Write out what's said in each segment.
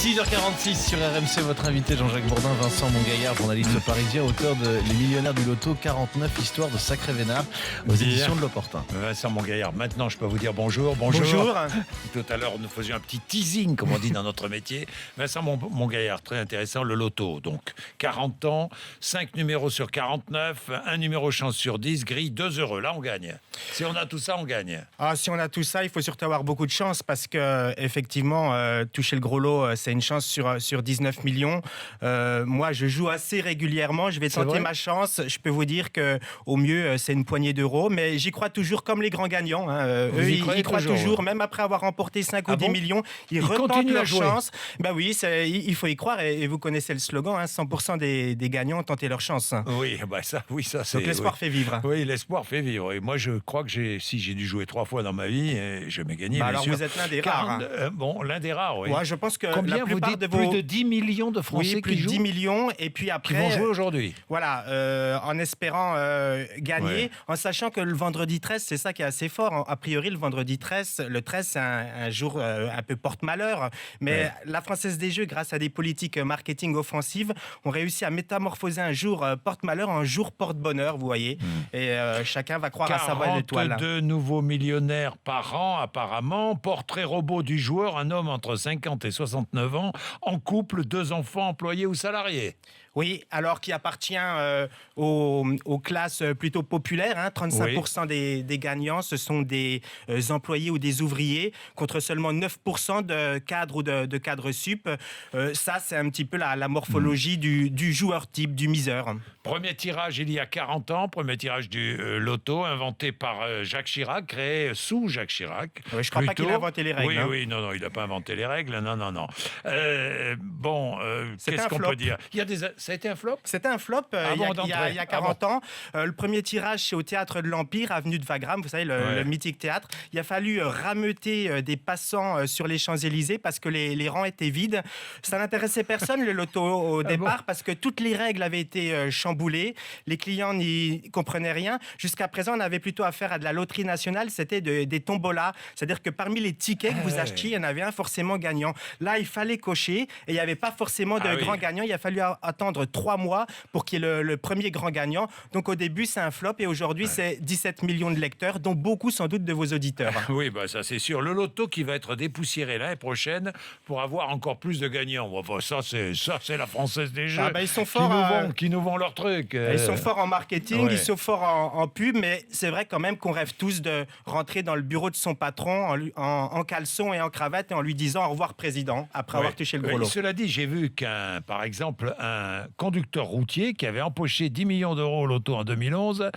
6h46 sur RMC, votre invité Jean-Jacques Bourdin, Vincent Mongaillard, journaliste parisien, auteur de Les Millionnaires du Loto, 49 histoires de sacré vénard, aux éditions de L'Opportun. Vincent Mongaillard, maintenant je peux vous dire bonjour. Bonjour. Tout à l'heure, nous faisions un petit teasing, comme on dit dans notre métier. Vincent Mongaillard, très intéressant, le loto. Donc, 40 ans, 5 numéros sur 49, un numéro chance sur 10, grille 2 €. Là, on gagne. Si on a tout ça, on gagne. Si on a tout ça, il faut surtout avoir beaucoup de chance parce que effectivement, toucher le gros lot, c'est une chance sur 19 millions. Moi, je joue assez régulièrement. Je vais tenter ma chance. Je peux vous dire qu'au mieux, c'est une poignée d'euros. Mais j'y crois toujours comme les grands gagnants. Eux, ils croient toujours. Même après avoir remporté 5 ou 10 millions, ils retentent leur chance. Ben oui, il faut y croire. Et vous connaissez le slogan, 100% des gagnants tentent leur chance. Oui, ça c'est... Donc l'espoir fait vivre. Oui, l'espoir fait vivre. Et moi, je crois que j'ai dû jouer 3 fois dans ma vie, je m'ai gagné. Alors vous êtes l'un des rares. L'un des rares, oui. Ouais, je pense que combien la plupart vous dites, de vos... plus de 10 millions de Français plus qui de 10 jouent, millions. Et puis après, qui vont jouer aujourd'hui. Voilà, en espérant gagner, en sachant que le vendredi 13, c'est ça qui est assez fort. A priori, le vendredi 13, c'est un jour un peu porte-malheur. Mais la Française des Jeux, grâce à des politiques marketing offensives, ont réussi à métamorphoser un jour porte-malheur en jour porte-bonheur, vous voyez. Et chacun va croire à sa bonne étoile. 42 nouveaux millionnaires par an, apparemment. Portrait robot du joueur, un homme entre 50 et 69 ans, en couple, 2 enfants, employés ou salariés. Oui, alors qui appartient aux classes plutôt populaires. 35% des gagnants, ce sont des employés ou des ouvriers, contre seulement 9% de cadres ou de cadres sup. Ça, c'est un petit peu la morphologie du joueur type, du miseur. Premier tirage il y a 40 ans, premier tirage du loto, inventé par Jacques Chirac, créé sous Jacques Chirac. Oui, je ne crois pas qu'il a inventé les règles. Oui, non, il n'a pas inventé les règles, non. Qu'est-ce qu'on peut dire ? Ça a été un flop ? C'était un flop il y a 40 ans. Le premier tirage, c'est au Théâtre de l'Empire, avenue de Wagram, vous savez, le mythique théâtre. Il a fallu rameuter des passants sur les Champs-Élysées parce que les rangs étaient vides. Ça n'intéressait personne, le loto, au départ, parce que toutes les règles avaient été chamboulées. Les clients n'y comprenaient rien. Jusqu'à présent, on avait plutôt affaire à de la loterie nationale. C'était des tombolas. C'est-à-dire que parmi les tickets que vous achetiez, il y en avait un forcément gagnant. Là, il fallait cocher et il n'y avait pas forcément de grand gagnant. Il a fallu attendre 3 mois pour qu'il y ait le premier grand gagnant. Donc au début, c'est un flop et aujourd'hui, c'est 17 millions de lecteurs, dont beaucoup sans doute de vos auditeurs. Oui, ça c'est sûr. Le loto qui va être dépoussiéré l'année prochaine pour avoir encore plus de gagnants. Ça c'est la Française des Jeux. Ils sont forts, qui nous vend leur truc. Ils sont forts en marketing, ils sont forts en pub, mais c'est vrai quand même qu'on rêve tous de rentrer dans le bureau de son patron en caleçon et en cravate et en lui disant au revoir président après avoir touché le gros lot. Cela dit, j'ai vu par exemple, un conducteur routier qui avait empoché 10 millions d'euros au loto en 2011,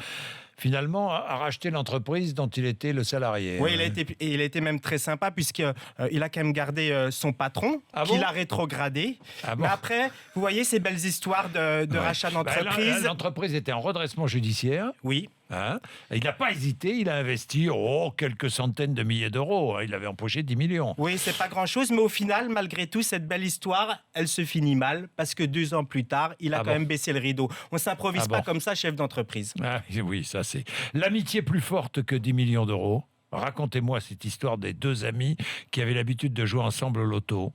finalement a racheté l'entreprise dont il était le salarié. Oui, il a été même très sympa puisqu'il a quand même gardé son patron, qu'il a rétrogradé. Mais après, vous voyez ces belles histoires de rachat d'entreprise. L'entreprise était en redressement judiciaire. Oui. Il n'a pas hésité, il a investi quelques centaines de milliers d'euros. Il avait empoché 10 millions. Oui, c'est pas grand-chose, mais au final, malgré tout, cette belle histoire, elle se finit mal parce que 2 ans plus tard, il a quand même baissé le rideau. On s'improvise pas comme ça, chef d'entreprise. Oui, ça c'est l'amitié plus forte que 10 millions d'euros. Racontez-moi cette histoire des 2 amis qui avaient l'habitude de jouer ensemble au loto.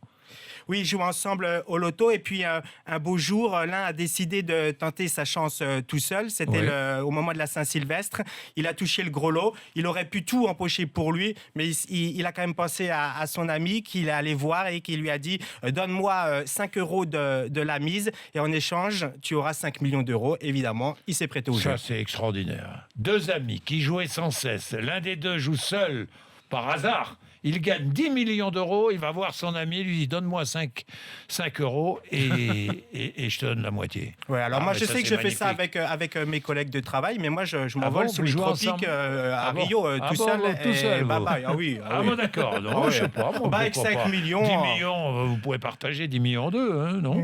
Oui, ils jouent ensemble au loto et puis un beau jour, l'un a décidé de tenter sa chance tout seul. C'était au moment de la Saint-Sylvestre. Il a touché le gros lot. Il aurait pu tout empocher pour lui, mais il a quand même pensé à son ami qu'il est allé voir et qui lui a dit « Donne-moi 5 € de la mise et en échange, tu auras 5 millions d'euros. » Évidemment, il s'est prêté au jeu. Ça, c'est extraordinaire. 2 amis qui jouaient sans cesse. L'un des 2 joue seul, par hasard. Il gagne 10 millions d'euros, il va voir son ami, lui dit « Donne-moi 5 € et je te donne la moitié. » Ouais, alors moi, je sais que je fais ça avec mes collègues de travail, mais moi, je m'envole sous les tropiques à Rio tout seul. Tout seul, d'accord. Non, je sais pas. Avec 5 millions... 10 millions, vous pouvez partager 10 millions d'eux, non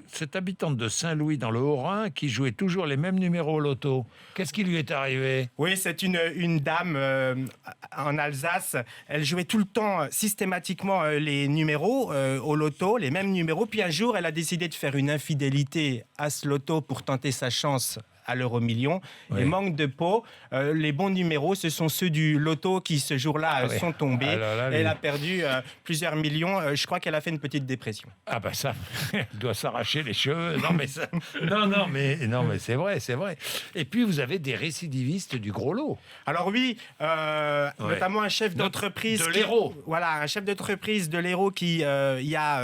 cette habitante de Saint-Louis dans le Haut-Rhin qui jouait toujours les mêmes numéros au loto. Qu'est-ce qui lui est arrivé ? Oui, c'est une dame en Alsace. Elle jouait tout le temps, systématiquement, les numéros au loto, les mêmes numéros. Puis un jour, elle a décidé de faire une infidélité à ce loto pour tenter sa chance à l'euro-million. Oui. Et manque de peau, les bons numéros, ce sont ceux du loto qui, ce jour-là, sont tombés. Elle a perdu plusieurs millions. Je crois qu'elle a fait une petite dépression. Ah bah ça, elle doit s'arracher les cheveux. Non mais c'est vrai. Et puis vous avez des récidivistes du gros lot. Alors oui, notamment un chef d'entreprise. De l'Hérault. Voilà, un chef d'entreprise de l'Hérault qui, il y a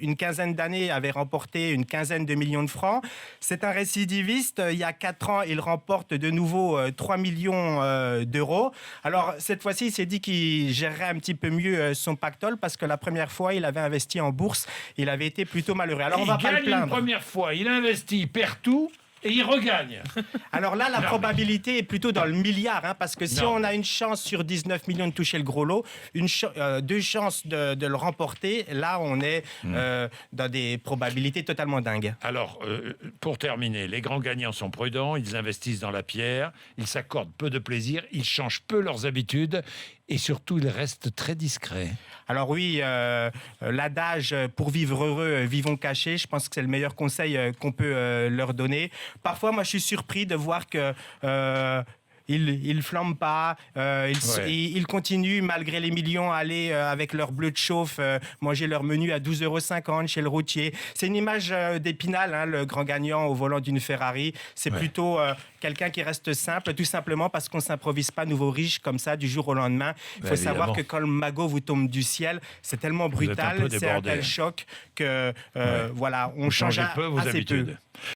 une quinzaine d'années, avait remporté une quinzaine de millions de francs. C'est un récidiviste. Il y a 4 ans, il remporte de nouveau 3 millions d'euros. Alors cette fois-ci, il s'est dit qu'il gérerait un petit peu mieux son pactole parce que la première fois, il avait investi en bourse. Il avait été plutôt malheureux. Alors on va pas le plaindre. Une première fois, il investit, il perd tout. Et il regagne. Alors là, la probabilité est plutôt dans le milliard, parce que si on a une chance sur 19 millions de toucher le gros lot, 2 chances de le remporter, là, on est dans des probabilités totalement dingues. Alors, pour terminer, les grands gagnants sont prudents, ils investissent dans la pierre, ils s'accordent peu de plaisir, ils changent peu leurs habitudes et surtout, ils restent très discrets. Alors oui, l'adage « pour vivre heureux, vivons cachés », je pense que c'est le meilleur conseil qu'on peut leur donner. Parfois, moi, je suis surpris de voir que... Ils flambent pas, ils continuent malgré les millions à aller avec leur bleu de chauffe manger leur menu à 12,50 € chez le routier. C'est une image d'Épinal, le grand gagnant au volant d'une Ferrari. C'est plutôt quelqu'un qui reste simple, tout simplement parce qu'on s'improvise pas nouveau riche comme ça du jour au lendemain. Il faut savoir que quand le magot vous tombe du ciel, c'est tellement brutal, c'est un tel choc que on change peu vos assez habitudes. peu.